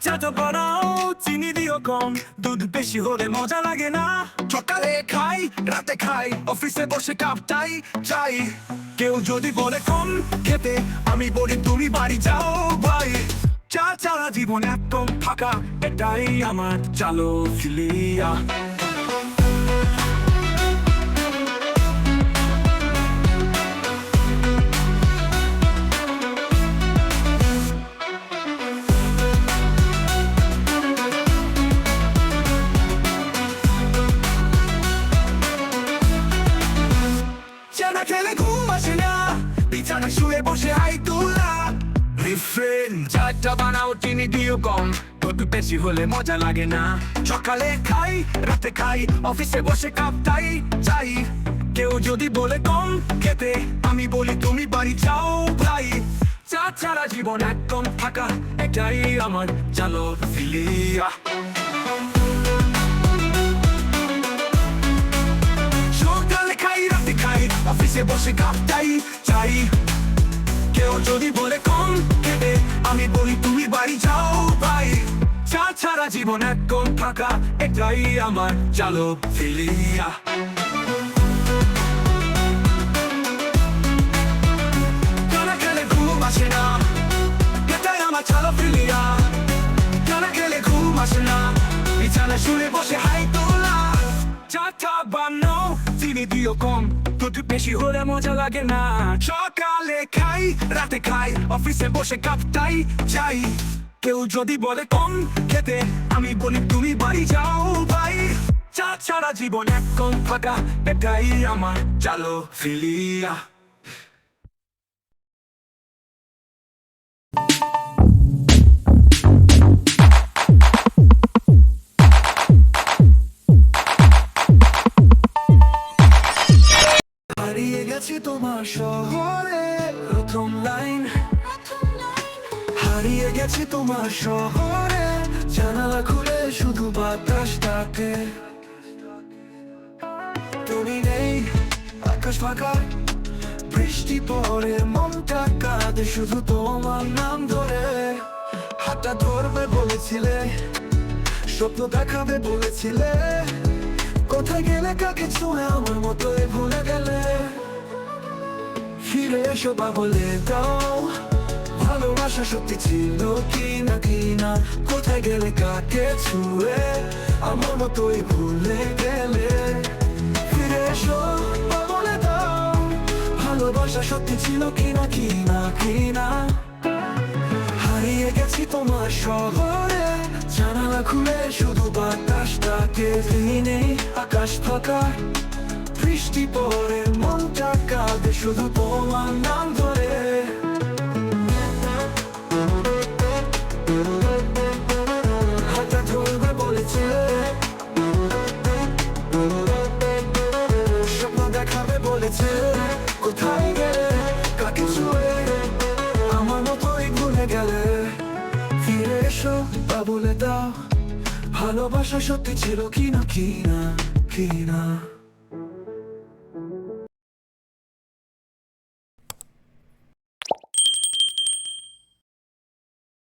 চাটা বানাও চিনি দিও কম, দুধ বেশি হলে মজা লাগে না। সকালে খাই রাতে খাই অফিসে বসে কাপটাই চাই। কেউ যদি বলে কম খেতে, আমি বলি তুমি বাড়ি যাও ভাই। চা ছাড়া জীবন একদম ফাঁকা, এটাই আমার চালো ফিলিয়া। চানা খেলে ঘুম আসে না, বিছানা শুয়ে বসে হাই তোলা। রিফ্রেন চাটা বানাও চিনি দিও কম, দুধ বেশি হলে মজা লাগে না। সকালে খাই রাতে খাই অফিসে বসে কাপটাই চাই। কেউ যদি বলে কম খেতে, আমি বলি তুমি বাড়ি যাও ভাই। চা ছাড়া জীবন একদম ফাঁকা, এটাই আমার চালো ফিলিয়া। অফিসে বসে কাপটাই চাই। কেউ যদি বলে কম খেতে, আমি বলি তুমি বাড়ি যাও ভাই। চা ছাড়া জীবন একদম ফাঁকা, এটাই আমার চালো ফিলিয়া। চানা খেলে ঘুম আসে না, এটাই আমার চালো ফিলিয়া। চানা খেলে ঘুম আসে না, বিছানা শুয়ে বসে হাই তোলা। চাটা বানাও চিনি দিও কম, দুধ বেশি হলে মজা লাগে না। সকালে খাই রাতে খাই অফিসে বসে কাপটাই চাই। কেউ যদি বলে কম খেতে, আমি বলি তুমি বাড়ি যাও ভাই। চা ছাড়া জীবন একদম ফাঁকা, এটাই আমার চালো ফিলিয়া। হারিয়ে গেছি তোমার শহরে প্রথম লাইন, হারিয়ে গেছি তোমার শহরে। জানালা খুলে শুধু বাতাস ডাকে, তুমি নেই আকাশ ফাঁকা, বৃষ্টি পড়ে মনটা কাঁদে শুধু তোমার নাম ধরে। হাতটা ধরবে বলেছিলে, স্বপ্ন দেখাবে বলেছিলে, কোথায় গেলে কাকে ছুঁয়ে আমার মতোই ভুলে গেলে। ফিরে এসো বা বলে দাও, ভালোবাসা সত্যি ছিল কি না। কোথায় গেলে কাকে ছুঁয়ে আমার মতোই ভুলে গেলে। ফিরে এসো বা বলে দাও, ভালোবাসা সত্যি ছিল কি না। হারিয়ে গেছি তোমার শহরে, জানালা খুলে শুধু বাতাস ডাকে। নেই আকাশ ফাঁকা, বৃষ্টি পড়ে মনটা কাঁদে শুধু তোমার নাম ধরে। হাতটা ধরবে বলেছিলে, স্বপ্ন দেখাবে বলেছিলে, কোথায় গেলে কাকে ছুঁয়ে আমার মতোই ভুলে গেলে। ফিরে এসো বা বলে দাও, ভালোবাসা সত্যি ছিল কি না।